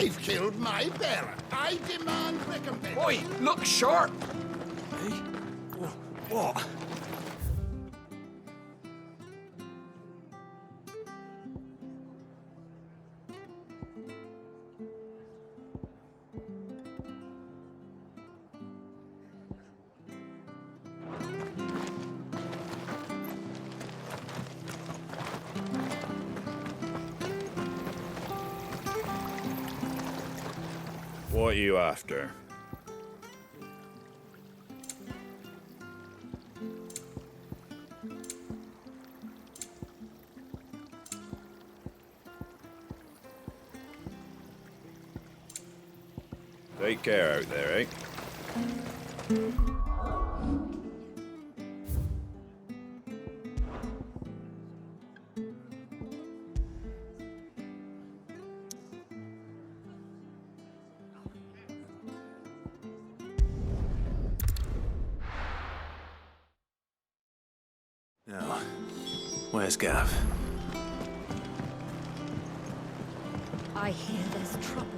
They've killed my bearer. I demand recompense. Oi, look sharp! Hey? What? What are you after? Take care out there, eh? Now, where's Gav? I hear there's trouble.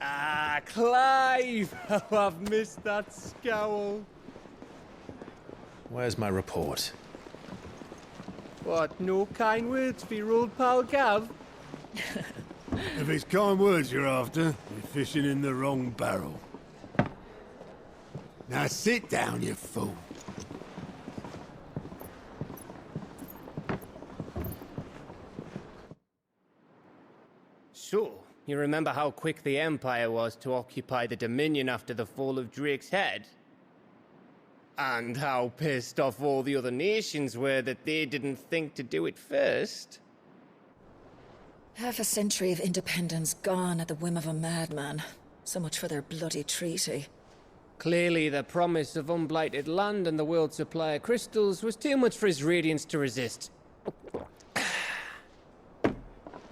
Ah, Clive! How I've missed that scowl. Where's my report? What, no kind words for your old pal Gav? If it's kind words you're after, you're fishing in the wrong barrel. Now sit down, you fool. So, you remember how quick the Empire was to occupy the Dominion after the fall of Drake's head? And how pissed off all the other nations were that they didn't think to do it first? Half a century of independence gone at the whim of a madman. So much for their bloody treaty. Clearly, the promise of unblighted land and the world's supply of crystals was too much for his radiance to resist.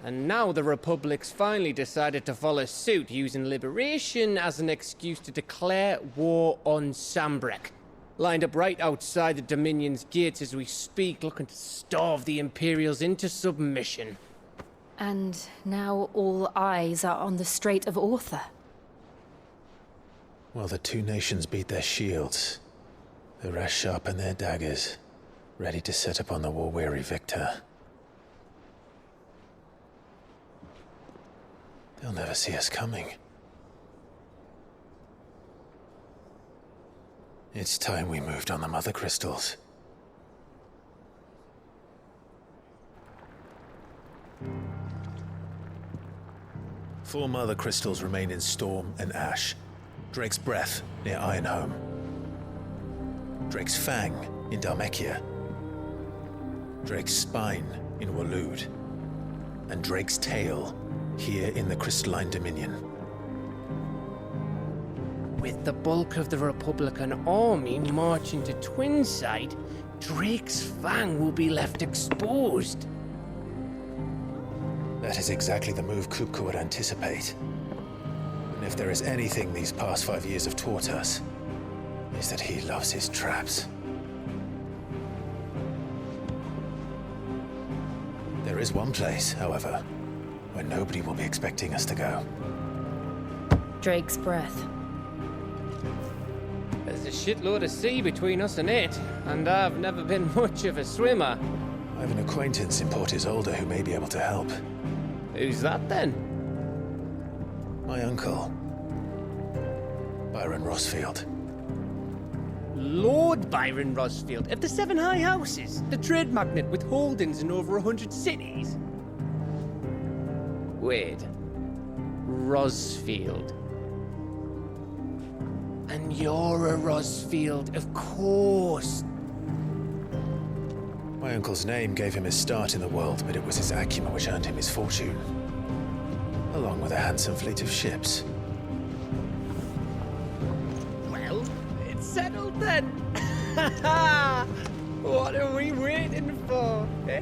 And now the Republic's finally decided to follow suit, using liberation as an excuse to declare war on Sambrek. Lined up right outside the Dominion's gates as we speak, looking to starve the Imperials into submission. And now all eyes are on the Strait of Author. Well, the two nations beat their shields. The rest sharpen their daggers, ready to set upon the war-weary victor. They'll never see us coming. It's time we moved on the Mother Crystals. Four Mother Crystals remain in Storm and Ash. Drake's Breath near Ironhome. Drake's Fang in Dhalmekia. Drake's Spine in Waloed. And Drake's Tail here in the Crystalline Dominion. With the bulk of the Republican army marching to Twinside, Drake's Fang will be left exposed. That is exactly the move Kupka would anticipate. And if there is anything these past 5 years have taught us, is that he loves his traps. There is one place, however, where nobody will be expecting us to go. Drake's Breath. There's a shitload of sea between us and it, and I've never been much of a swimmer. I have an acquaintance in Port Isolde who may be able to help. Who's that then? My uncle, Byron Rosfield. Lord Byron Rosfield of the Seven High Houses, the trade magnate with holdings in over 100 cities. Wait, Rosfield. And you're a Rosfield, of course. My uncle's name gave him his start in the world, but it was his acumen which earned him his fortune, along with a handsome fleet of ships. Well, it's settled then. What are we waiting for, eh?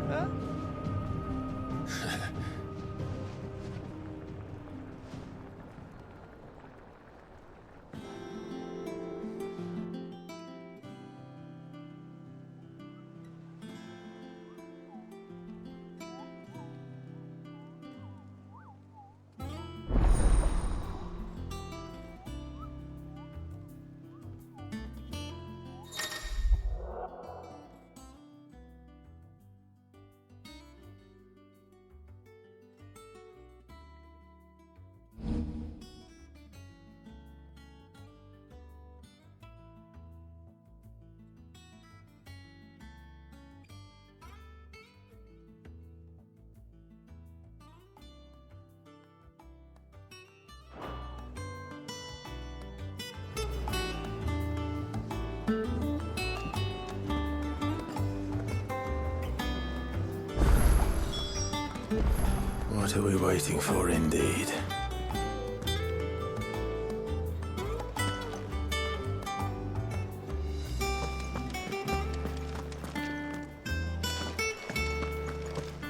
Huh? What are we waiting for, indeed?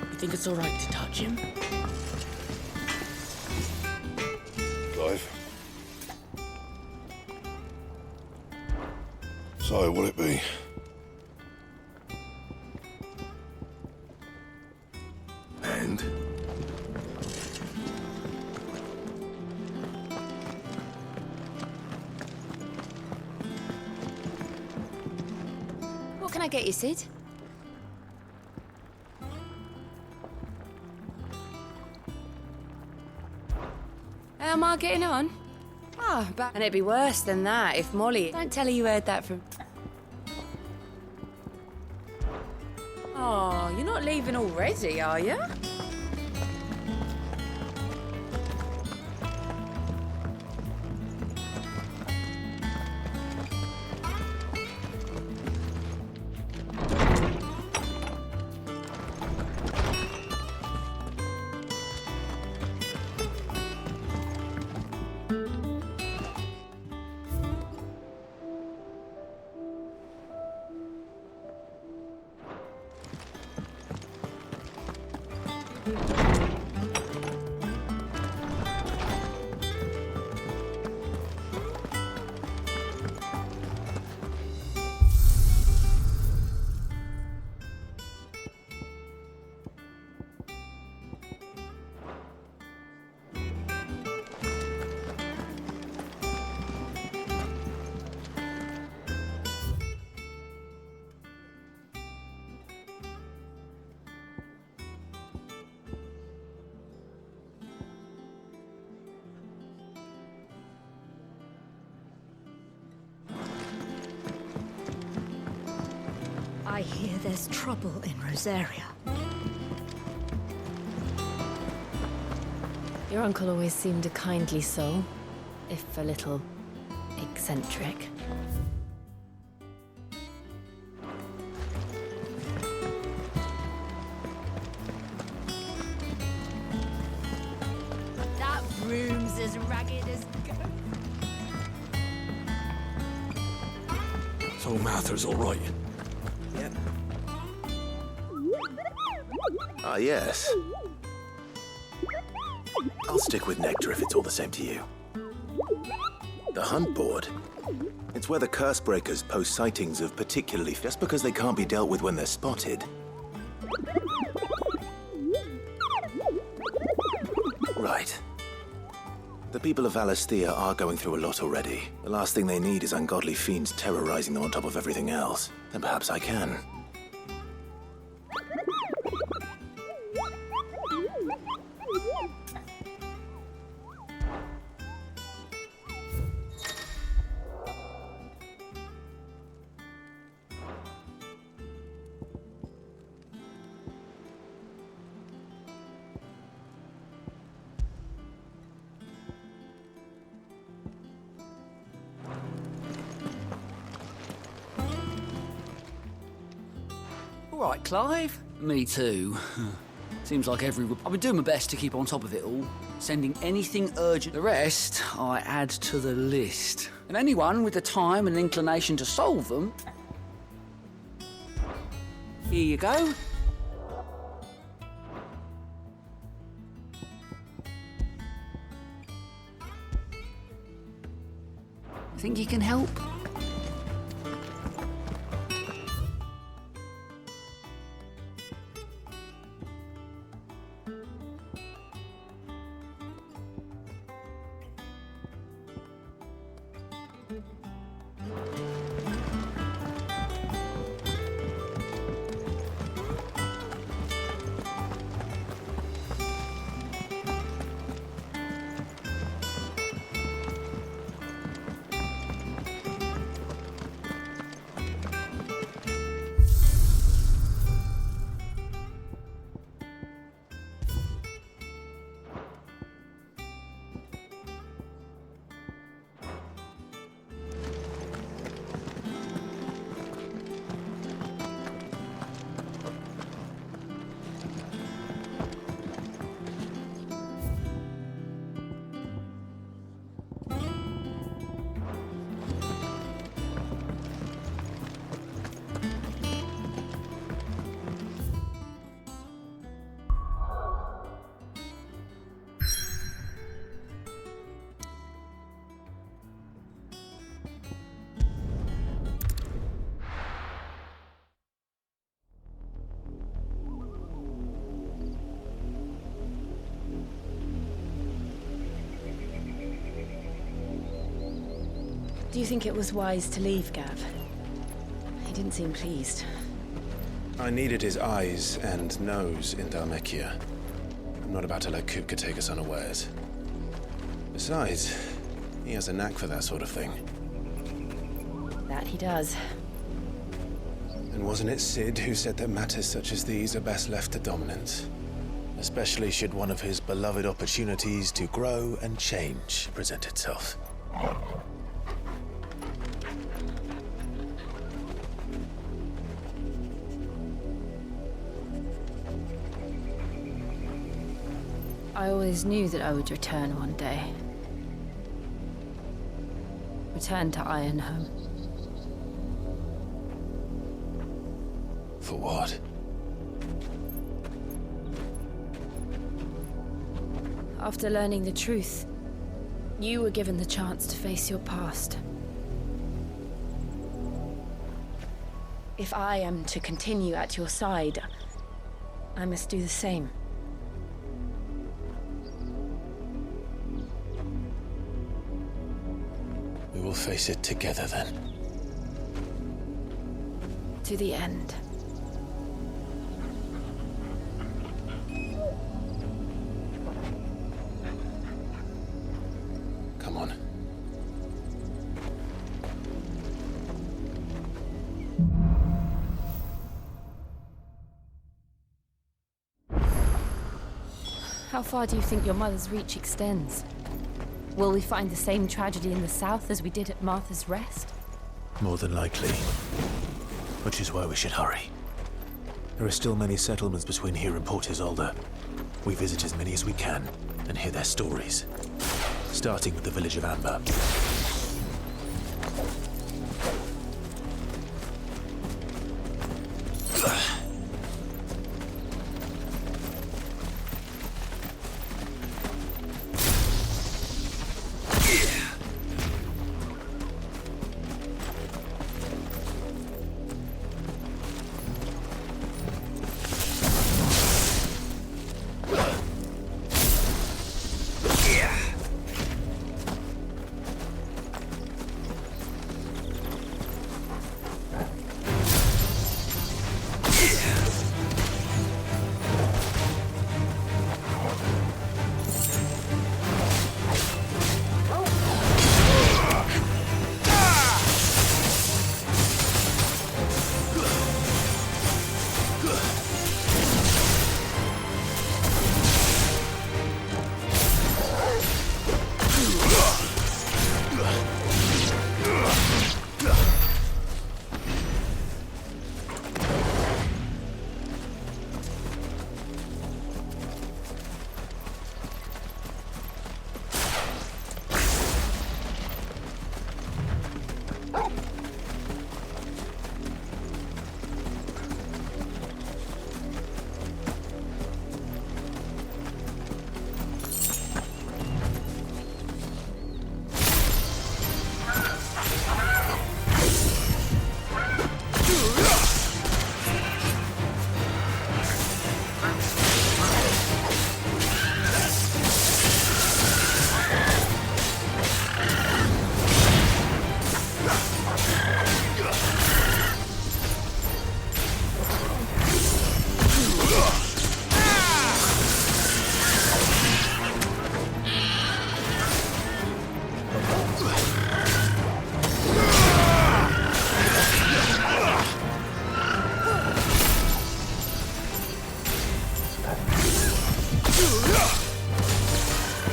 You think it's all right to touch him? Clive. So, will it be? And? What can I get you, Sid? How am I getting on? Oh, but... And it'd be worse than that if Molly... Don't tell her you heard that from... Oh, you're not leaving already, are you? I hear there's trouble in Rosaria. Your uncle always seemed a kindly soul, if a little eccentric. That room's as ragged as So Mather's all right. Yep. Ah, yes. I'll stick with Nectar if it's all the same to you. The hunt board. It's where the curse breakers post sightings of particularly just because they can't be dealt with when they're spotted. Right. The people of Valisthea are going through a lot already. The last thing they need is ungodly fiends terrorizing them on top of everything else. Then perhaps I can. All right, Clive. Me too. Seems like I've been doing my best to keep on top of it all, sending anything urgent. The rest, I add to the list. And anyone with the time and inclination to solve them... Here you go. Think you can help? Do you think it was wise to leave, Gav? He didn't seem pleased. I needed his eyes and nose in Dhalmekia. I'm not about to let Kupka take us unawares. Besides, he has a knack for that sort of thing. That he does. And wasn't it Sid who said that matters such as these are best left to dominance? Especially should one of his beloved opportunities to grow and change present itself. I always knew that I would return one day. Return to Ironhome. For what? After learning the truth, you were given the chance to face your past. If I am to continue at your side, I must do the same. We will face it together then. To the end. Come on. How far do you think your mother's reach extends? Will we find the same tragedy in the south as we did at Martha's Rest? More than likely. Which is why we should hurry. There are still many settlements between here and Port Isolde. We visit as many as we can and hear their stories. Starting with the village of Amber.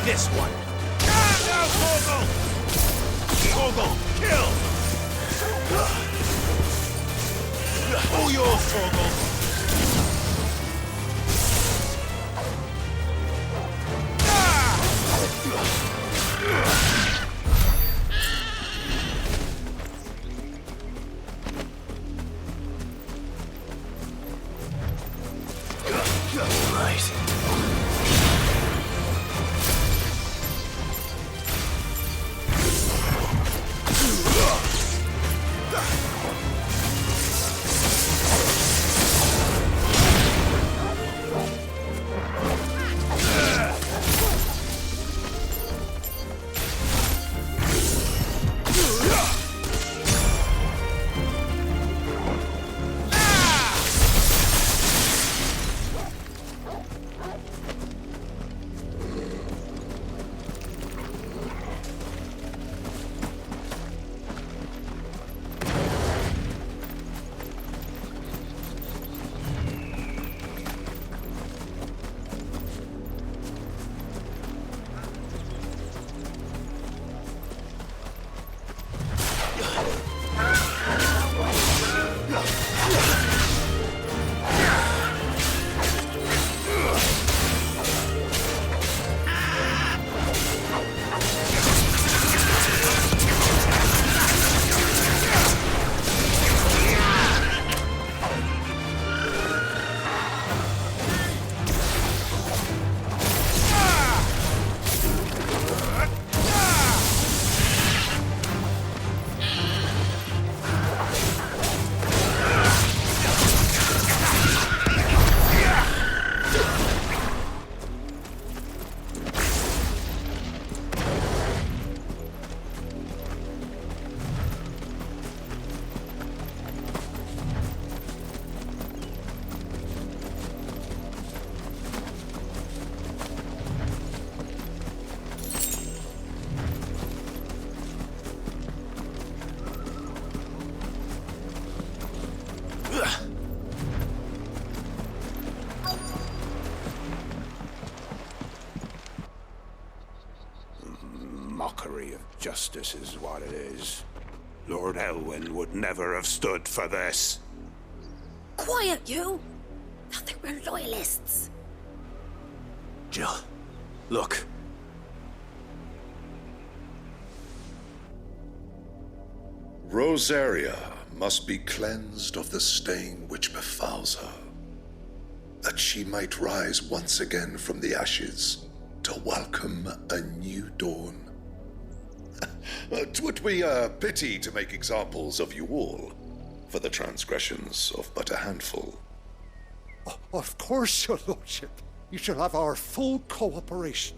This one. Now, Torgal! Torgal, kill! All yours, Torgal! Right. mockery of justice is what it is. Lord Elwyn would never have stood for this. Quiet, you! I think we're loyalists. Jill, look. Rosaria must be cleansed of the stain which befouls her, that she might rise once again from the ashes to welcome a new dawn. 'Twould be a pity to make examples of you all, for the transgressions of but a handful. Of course, your lordship. You shall have our full cooperation.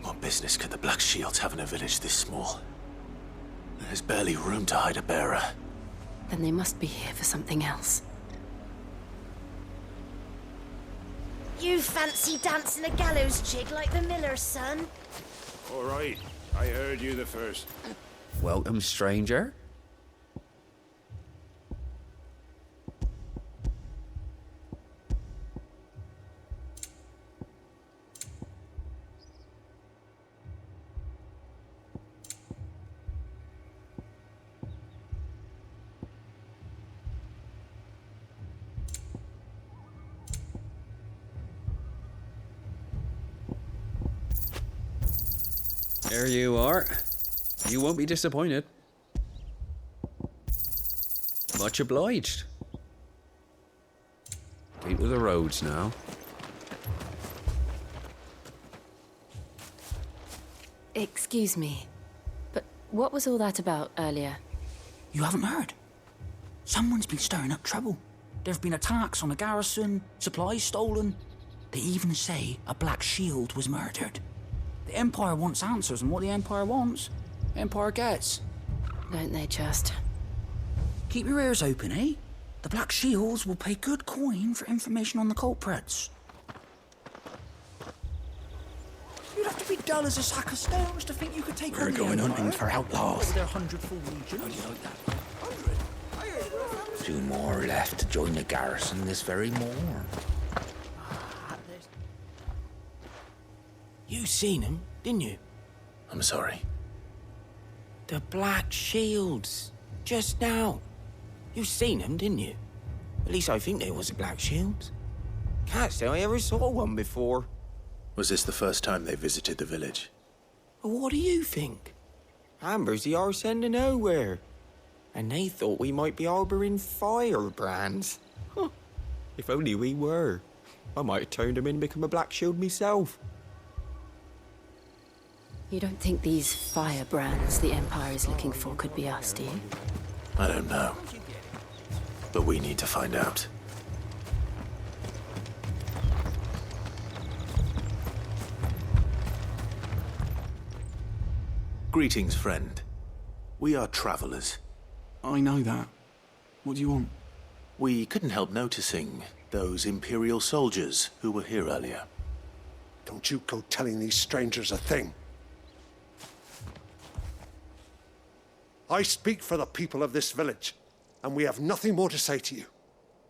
What business could the Black Shields have in a village this small? There's barely room to hide a bearer. Then they must be here for something else. You fancy dancing a gallows jig like the miller's son? All right, I heard you the first. Welcome, stranger. There you are. You won't be disappointed. Much obliged. Keep to the roads now. Excuse me, but what was all that about earlier? You haven't heard? Someone's been stirring up trouble. There have been attacks on the garrison, supplies stolen. They even say a Black Shield was murdered. The Empire wants answers, and what the Empire wants, Empire gets. Don't they just? Keep your ears open, eh? The Black Shields will pay good coin for information on the culprits. You'd have to be dull as a sack of stones to think you could take on the going Empire. hunting for outlaws. With their 100-full legions. How do you like that? 2 more left to join the garrison this very morn. You seen him, didn't you? I'm sorry. The Black Shields. Just now. You seen them, didn't you? At least I think they was the Black Shields. Can't say I ever saw one before. Was this the first time they visited the village? But what do you think? Amber's the arse end of nowhere. And they thought we might be harbouring firebrands. Huh. If only we were. I might have turned them in and become a Black Shield myself. You don't think these firebrands the Empire is looking for could be us, do you? I don't know. But we need to find out. Greetings, friend. We are travelers. I know that. What do you want? We couldn't help noticing those Imperial soldiers who were here earlier. Don't you go telling these strangers a thing. I speak for the people of this village, and we have nothing more to say to you.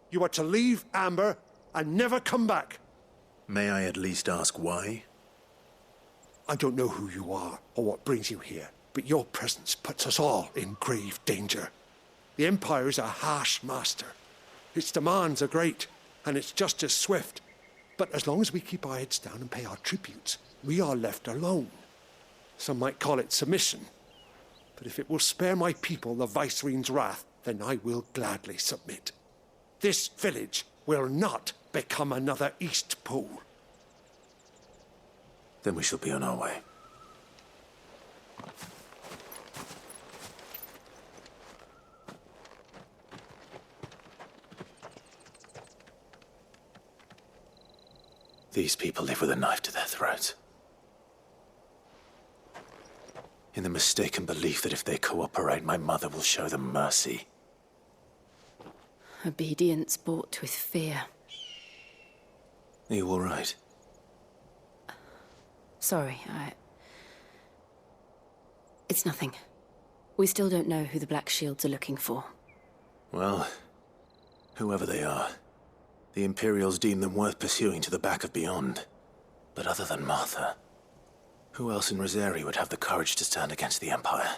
You are to leave Amber and never come back. May I at least ask why? I don't know who you are or what brings you here, but your presence puts us all in grave danger. The Empire is a harsh master. Its demands are great, and its justice swift. But as long as we keep our heads down and pay our tributes, we are left alone. Some might call it submission. But if it will spare my people the Viceroy's wrath, then I will gladly submit. This village will not become another East Pool. Then we shall be on our way. These people live with a knife to their throats. In the mistaken belief that if they cooperate, my mother will show them mercy. Obedience bought with fear. Are you all right? Sorry, It's nothing. We still don't know who the Black Shields are looking for. Well, whoever they are, The Imperials deem them worth pursuing to the back of beyond. But other than Martha, who else in Rosari would have the courage to stand against the Empire?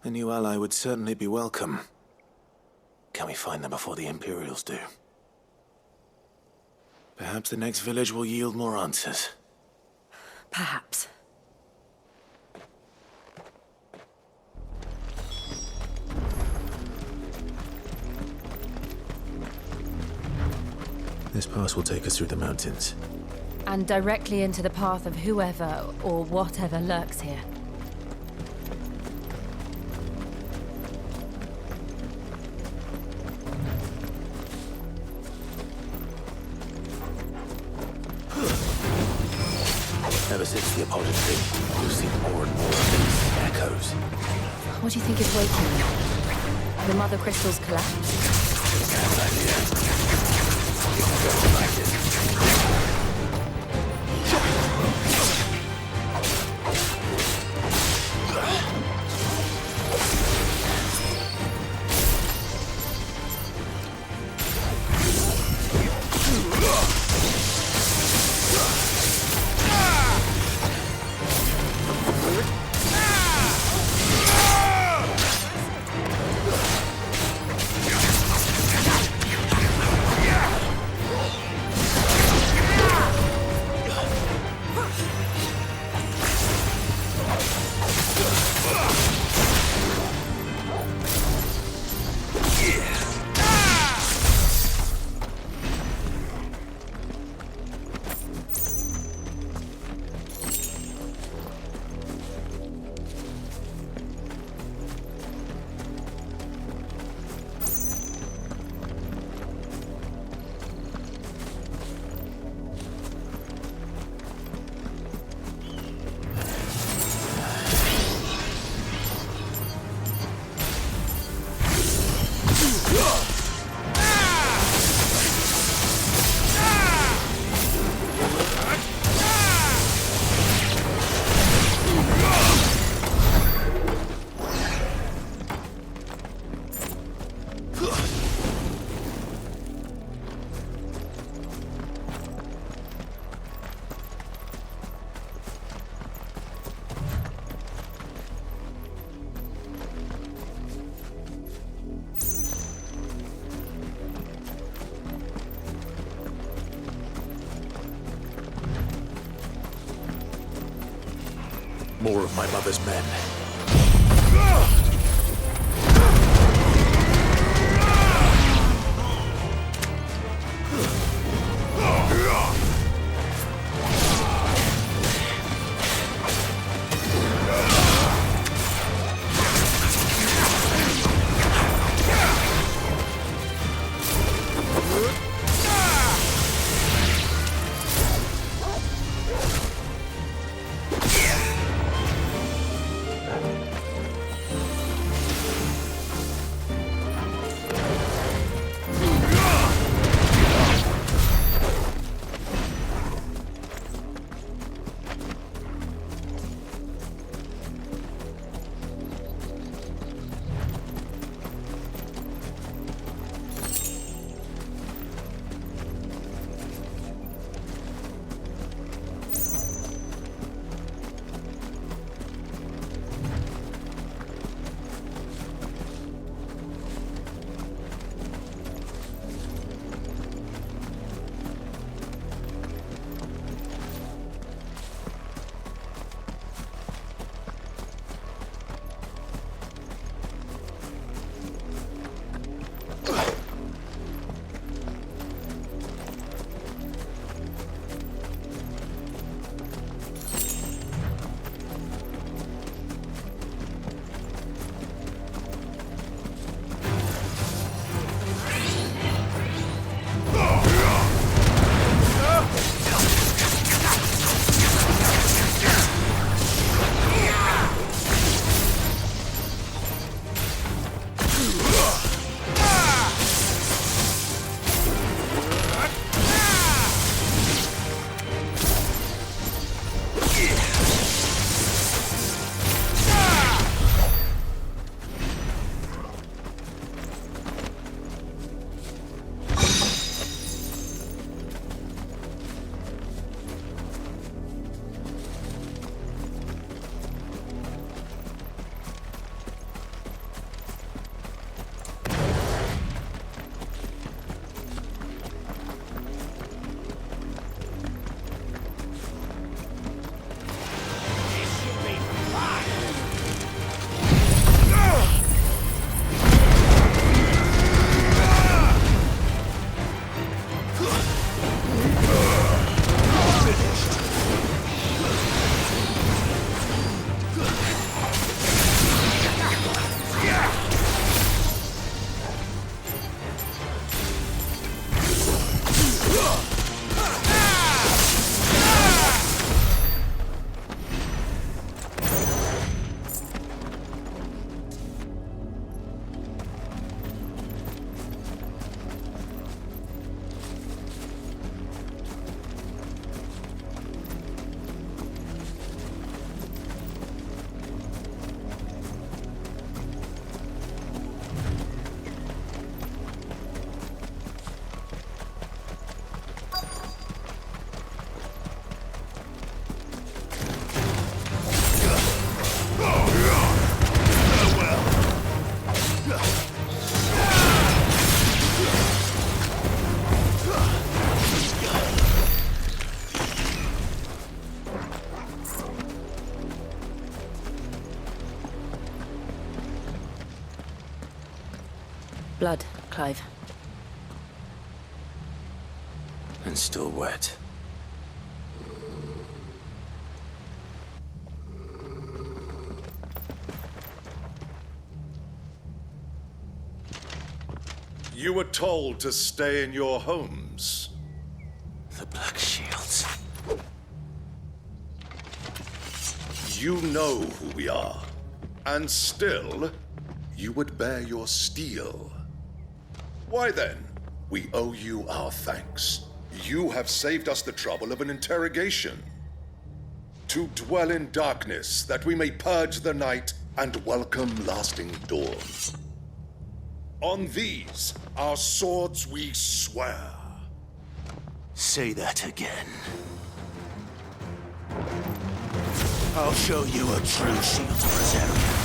A new ally would certainly be welcome. Can we find them before the Imperials do? Perhaps the next village will yield more answers. Perhaps. This pass will take us through the mountains. And directly into the path of whoever or whatever lurks here. Ever since the apology, we've seen more and more of these echoes. What do you think is waking them? The Mother Crystal's collapse? Bad idea. Don't like it. More of my mother's men. Blood, Clive. And still wet. You were told to stay in your homes. The Black Shields. You know who we are. And still, you would bear your steel. Why then, we owe you our thanks. You have saved us the trouble of an interrogation. To dwell in darkness, that we may purge the night and welcome lasting dawn. On these, our swords we swear. Say that again. I'll show you a true shield preserver.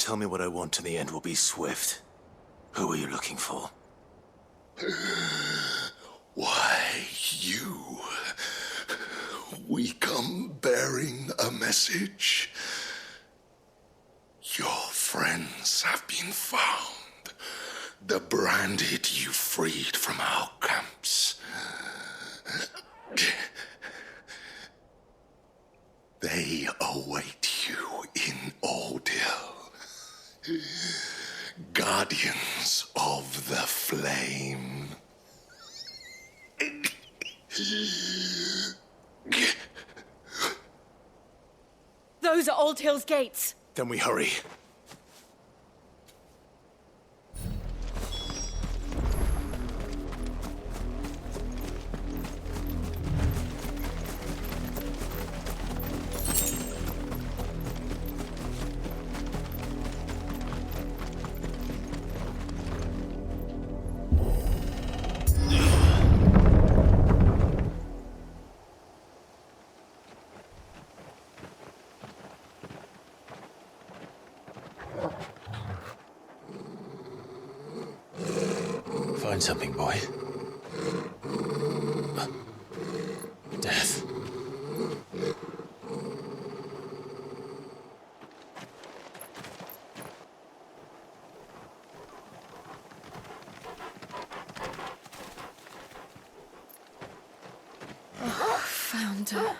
Tell me what I want and the end will be swift. Who are you looking for? Why, you. We come bearing a message. Your friends have been found. The branded you freed from our camps. They await you in Ordeal. Guardians of the Flame. Those are Old Hill's gates. Then we hurry. Find something, boy. Death. found her.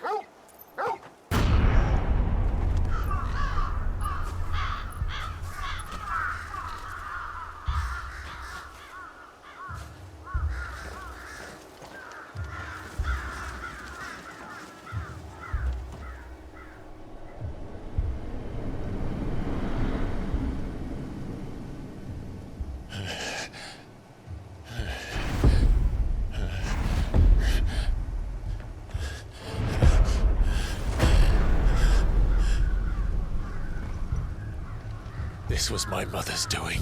This was my mother's doing.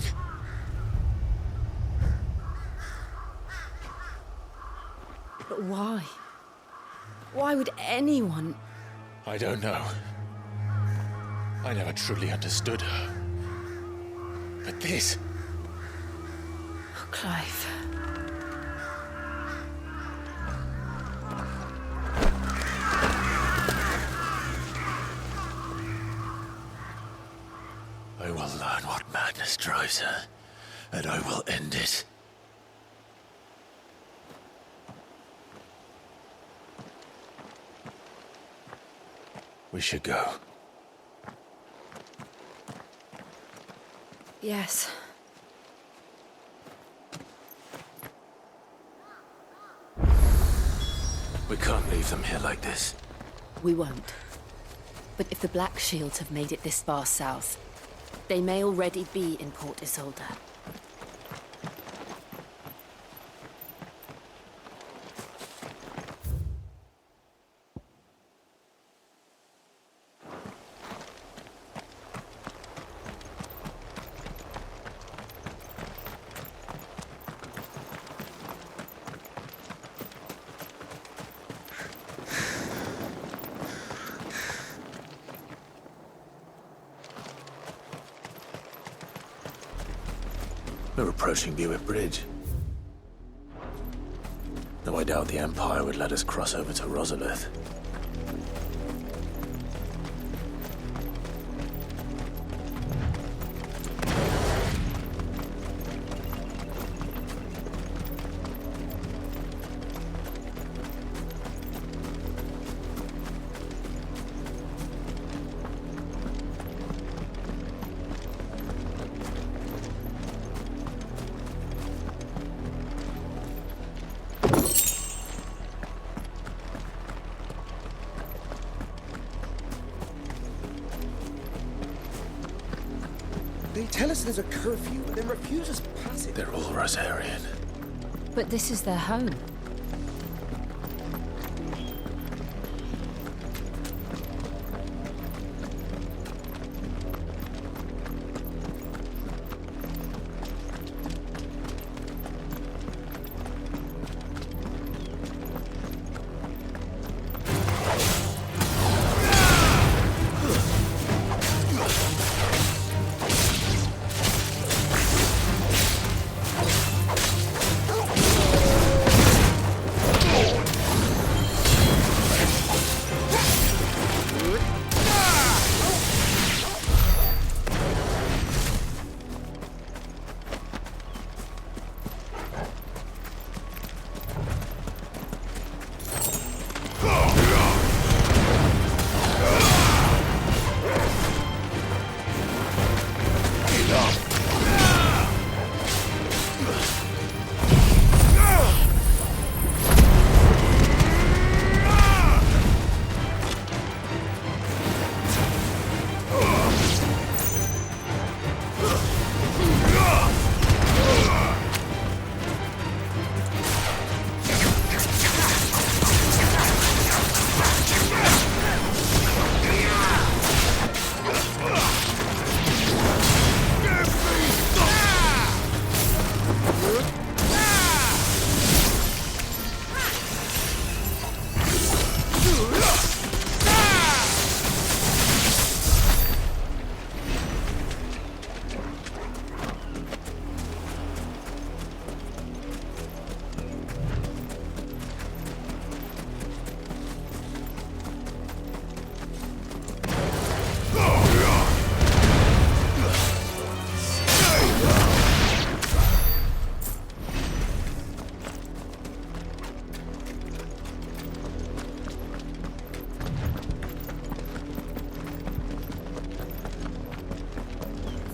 But why? Why would anyone... I don't know. I never truly understood her. But this... Oh, Clive. I will learn what madness drives her, and I will end it. We should go. Yes. We can't leave them here like this. We won't. But if the Black Shields have made it this far south, they may already be in Port Isolde. We're approaching Buick Bridge. Though I doubt the Empire would let us cross over to Rosalith. They tell us there's a curfew, but then refuse us passage. They're all Rosarian. But this is their home.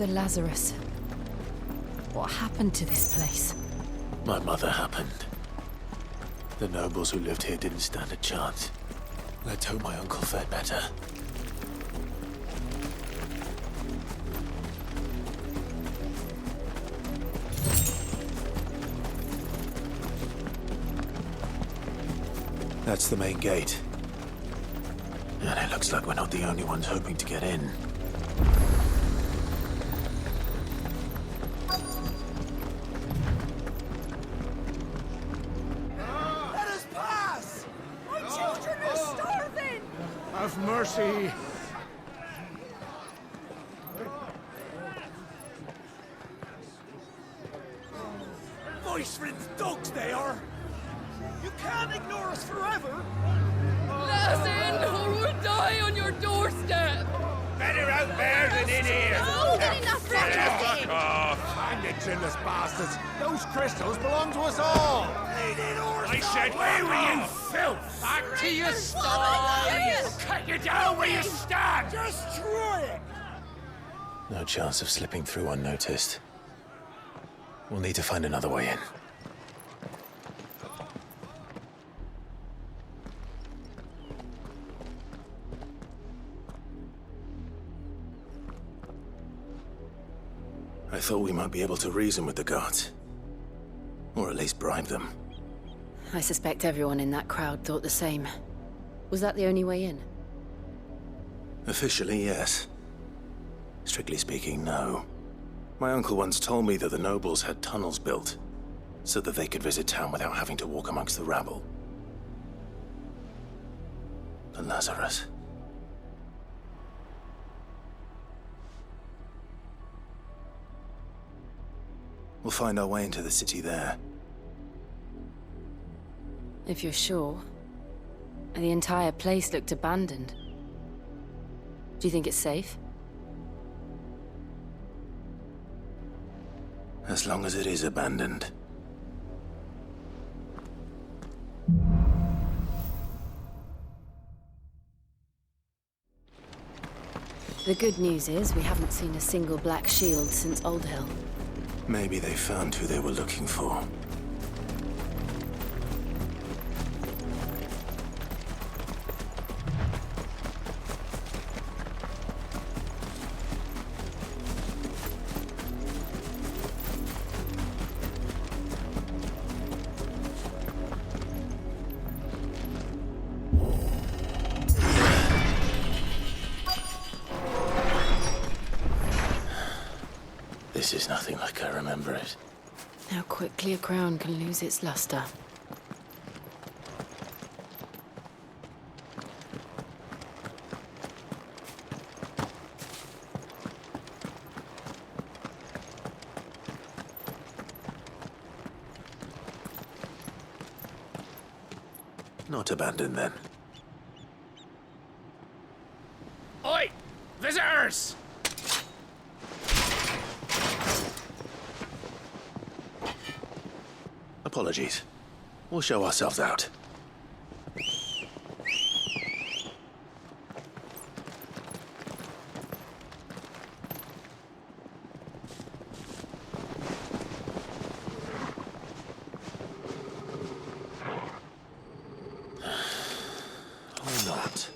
Lazarus. What happened to this place? My mother happened. The nobles who lived here didn't stand a chance. Let's hope my uncle fared better. That's the main gate. And it looks like we're not the only ones hoping to get in. Let us pass! My children are starving! Have mercy. Voice-ridden dogs they are! You can't ignore us forever! Let us in, or we'll die on your doorstep! Better out there than in here. More than enough for Fuck off. Find it, chinless bastards. Those crystals belong to us all. I said, where were you, filth? Back to your I'll cut you down where you stand. Destroy it! No chance of slipping through unnoticed. We'll need to find another way in. I thought we might be able to reason with the guards. Or at least bribe them. I suspect everyone in that crowd thought the same. Was that the only way in? Officially, yes. Strictly speaking, no. My uncle once told me that the nobles had tunnels built, so that they could visit town without having to walk amongst the rabble. The Lazarus. We'll find our way into the city there. If you're sure. The entire place looked abandoned. Do you think it's safe? As long as it is abandoned. The good news is we haven't seen a single black shield since Old Hill. Maybe they found who they were looking for. This is nothing like I remember it. How quickly a crown can lose its luster. Not abandoned then. Oi! Visitors! Apologies. We'll show ourselves out. Or not.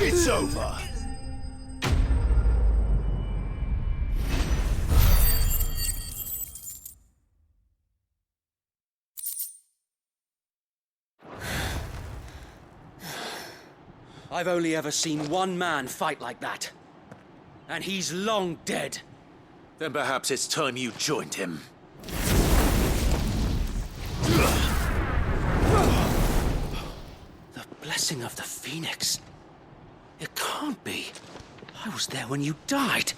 It's over. I've only ever seen one man fight like that. And he's long dead. Then perhaps it's time you joined him. The blessing of the Phoenix. It can't be. I was there when you died.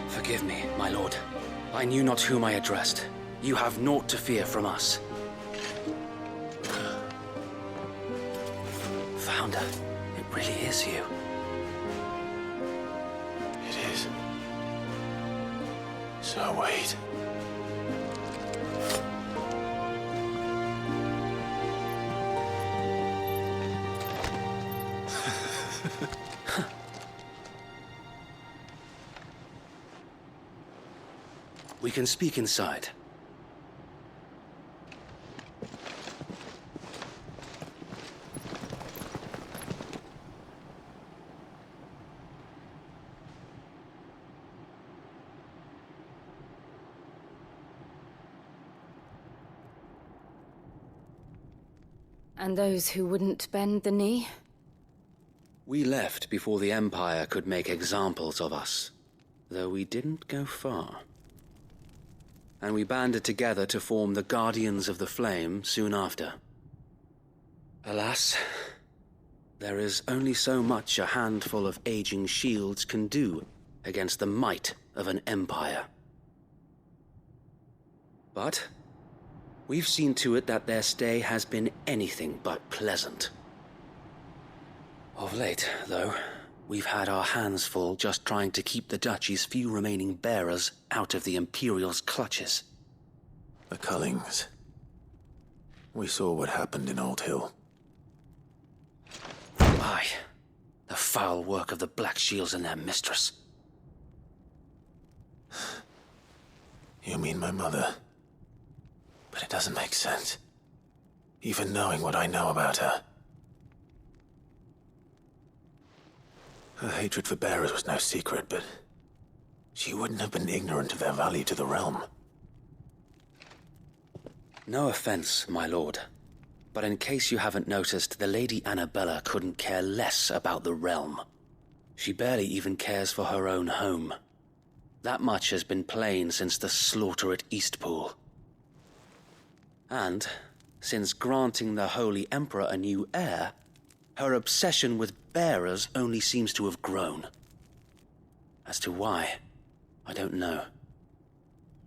Forgive me, my lord. I knew not whom I addressed. You have naught to fear from us. Founder, it really is you. It is. So wait. We can speak inside. And those who wouldn't bend the knee? We left before the Empire could make examples of us, though we didn't go far. And we banded together to form the Guardians of the Flame soon after. Alas, there is only so much a handful of aging shields can do against the might of an empire. But we've seen to it that their stay has been anything but pleasant. Of late, though, we've had our hands full just trying to keep the Duchy's few remaining bearers out of the Imperial's clutches. The Cullings. We saw what happened in Old Hill. Aye. The foul work of the Black Shields and their mistress. You mean my mother? But it doesn't make sense. Even knowing what I know about her. Her hatred for bearers was no secret, but she wouldn't have been ignorant of their value to the realm. No offense, my lord, but in case you haven't noticed, the Lady Annabella couldn't care less about the realm. She barely even cares for her own home. That much has been plain since the slaughter at Eastpool. And, since granting the Holy Emperor a new heir, her obsession with bearers only seems to have grown. As to why, I don't know.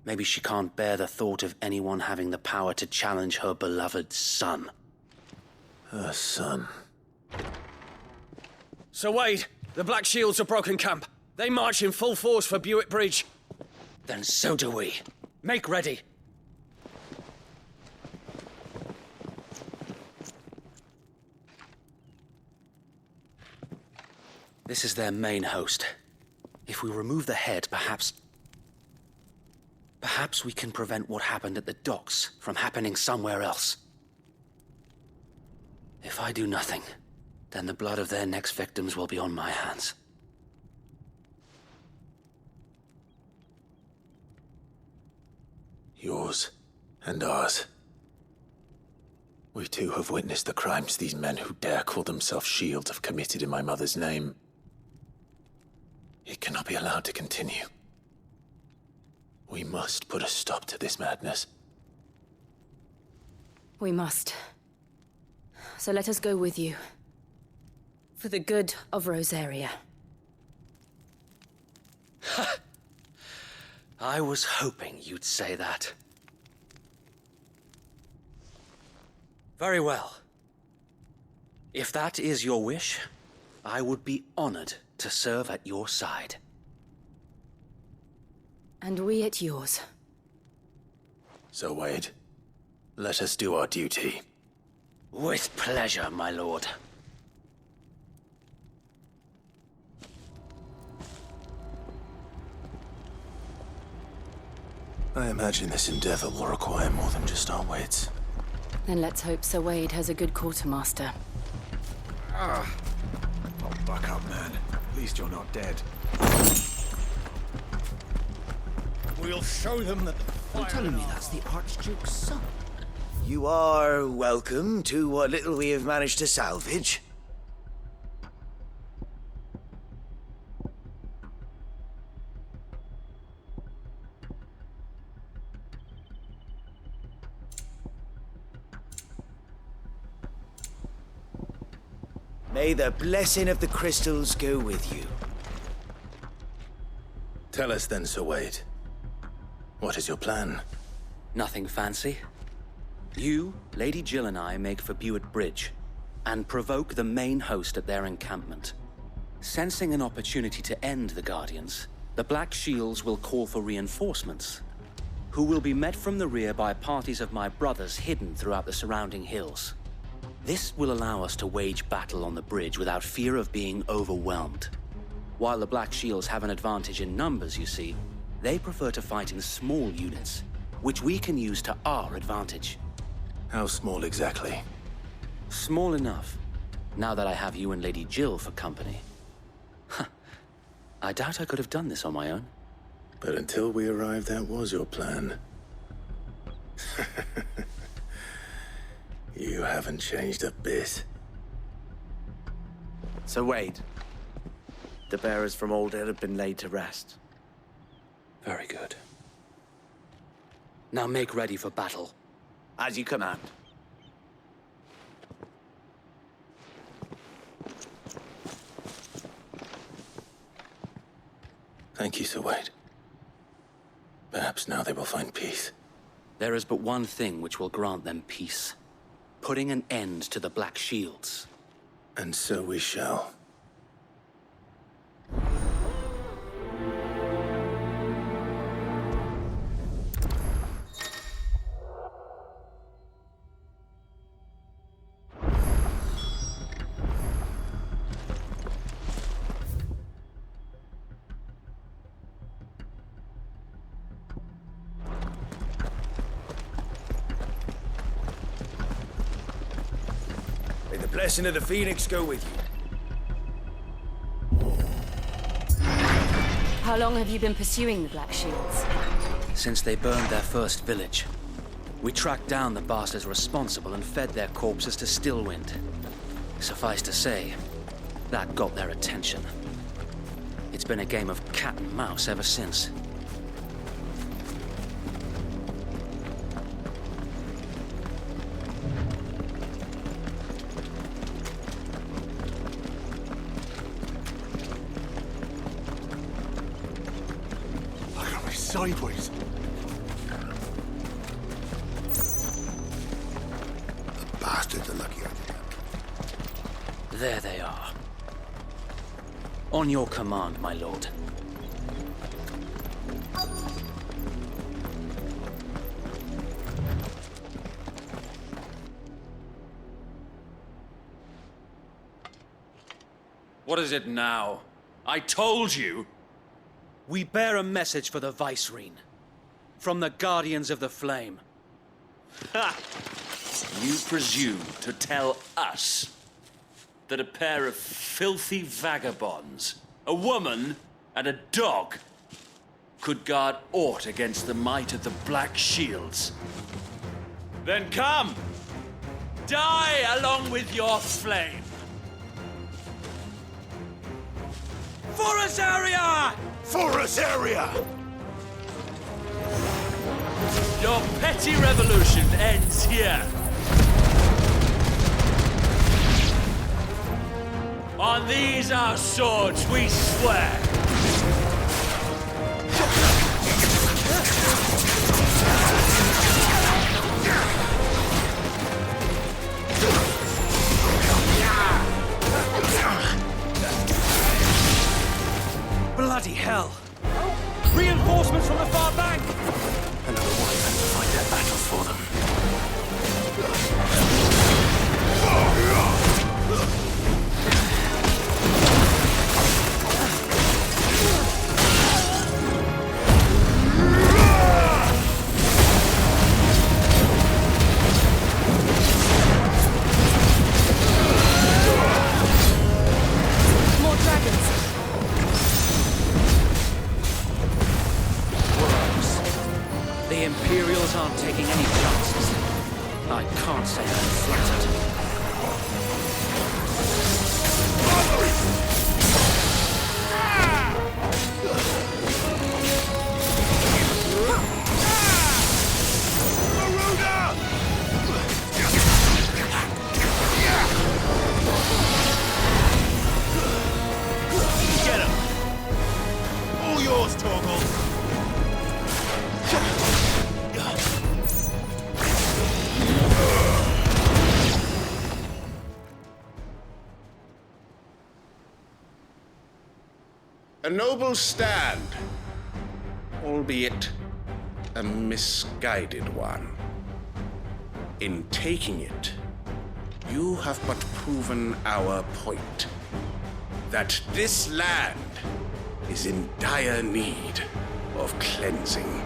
Maybe she can't bear the thought of anyone having the power to challenge her beloved son. Her son. Sir Wade, the Black Shields have broken camp. They march in full force for Buick Bridge. Then so do we. Make ready. This is their main host. If we remove the head, perhaps we can prevent what happened at the docks from happening somewhere else. If I do nothing, then the blood of their next victims will be on my hands. Yours and ours. We too have witnessed the crimes these men who dare call themselves shields have committed in my mother's name. It cannot be allowed to continue. We must put a stop to this madness. We must. So let us go with you. For the good of Rosaria. I was hoping you'd say that. Very well. If that is your wish, I would be honored to serve at your side. And we at yours. So, Wade, let us do our duty. With pleasure, my lord. I imagine this endeavor will require more than just our wits. Then let's hope Sir Wade has a good quartermaster. Oh, buck up, man. At least you're not dead. We'll show them that the fire... You're telling me that's the Archduke's son? You are welcome to what little we have managed to salvage. May the blessing of the crystals go with you. Tell us then, Sir Wade. What is your plan? Nothing fancy. You, Lady Jill and I make for Buett Bridge and provoke the main host at their encampment. Sensing an opportunity to end the Guardians, the Black Shields will call for reinforcements, who will be met from the rear by parties of my brothers hidden throughout the surrounding hills. This will allow us to wage battle on the bridge without fear of being overwhelmed. While the Black Shields have an advantage in numbers, you see, they prefer to fight in small units, which we can use to our advantage. How small exactly? Small enough, now that I have you and Lady Jill for company. I doubt I could have done this on my own. But until we arrived, that was your plan. You haven't changed a bit. So Wade, the bearers from Old Hill have been laid to rest. Very good. Now make ready for battle. As you command. Thank you, Sir Wade. Perhaps now they will find peace. There is but one thing which will grant them peace. Putting an end to the Black Shields. And so we shall. May the blessing of the Phoenix go with you. How long have you been pursuing the Black Shields? Since they burned their first village. We tracked down the bastards responsible and fed their corpses to Stillwind. Suffice to say, that got their attention. It's been a game of cat and mouse ever since. Sideways. The bastards are lucky I did. There they are. On your command, my lord. What is it now? I told you! We bear a message for the Vicereine. From the Guardians of the Flame. Ha! You presume to tell us that a pair of filthy vagabonds, a woman and a dog, could guard aught against the might of the Black Shields? Then come! Die along with your flame! For us, area! For us, area! Your petty revolution ends here. On these our swords we swear. Bloody hell! Reinforcements from the far bank! Another white man to fight their battles for them. More dragons! The Imperials aren't taking any chances. I can't say I'm flattered. A noble stand, albeit a misguided one. In taking it, you have but proven our point, that this land is in dire need of cleansing.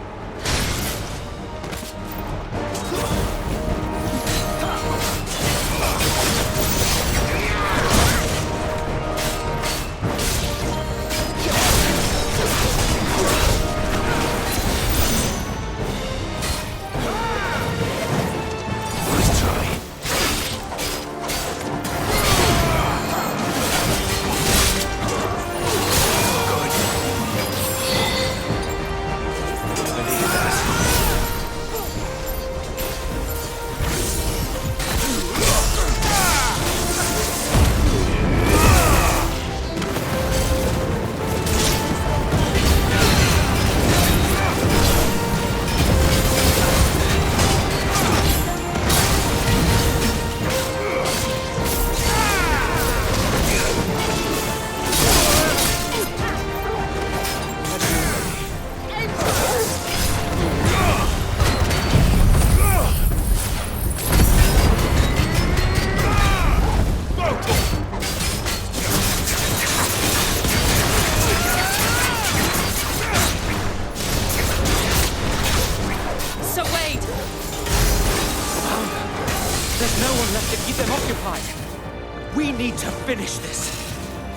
Finish this.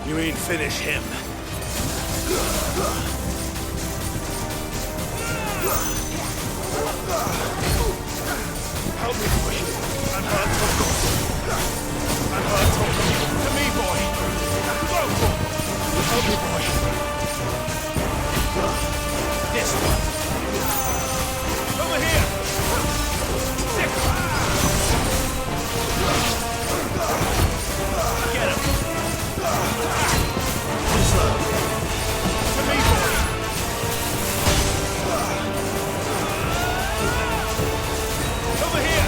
You mean finish him? Help me, boy. And her Toko. And her Toko. To me, boy. Go. Help me, boy. This one. Over here. Get him! Slow. To me, boy! Over here!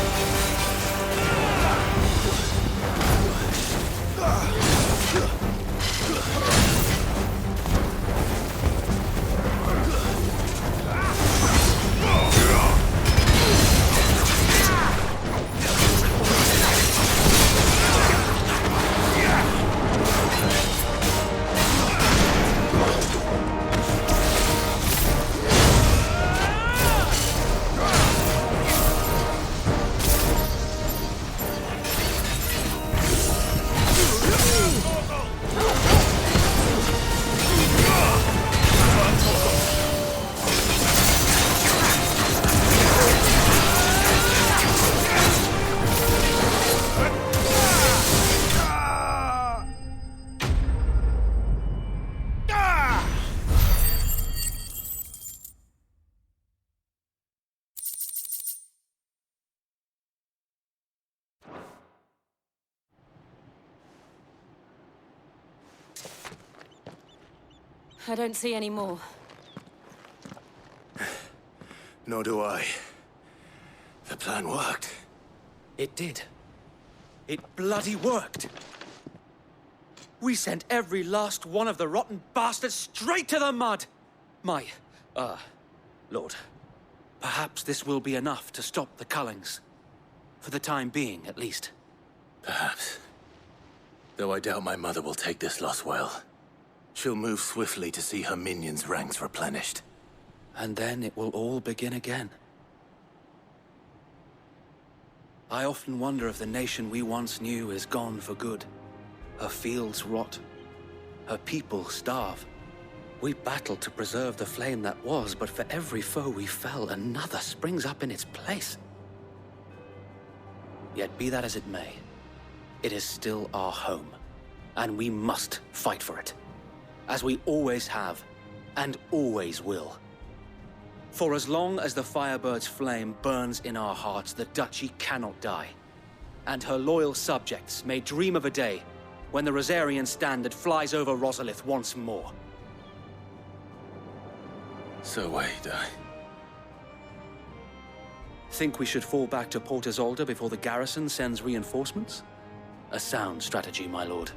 I don't see any more. Nor do I. The plan worked. It did. It bloody worked. We sent every last one of the rotten bastards straight to the mud! Lord, perhaps this will be enough to stop the Cullings. For the time being, at least. Perhaps. Though I doubt my mother will take this loss well. She'll move swiftly to see her minions' ranks replenished. And then it will all begin again. I often wonder if the nation we once knew is gone for good. Her fields rot. Her people starve. We battled to preserve the flame that was, but for every foe we fell, another springs up in its place. Yet be that as it may, it is still our home, and we must fight for it. As we always have, and always will. For as long as the Firebird's flame burns in our hearts, the Duchy cannot die. And her loyal subjects may dream of a day when the Rosarian standard flies over Rosalith once more. So wait, Think we should fall back to Port Isolde before the garrison sends reinforcements? A sound strategy, my lord.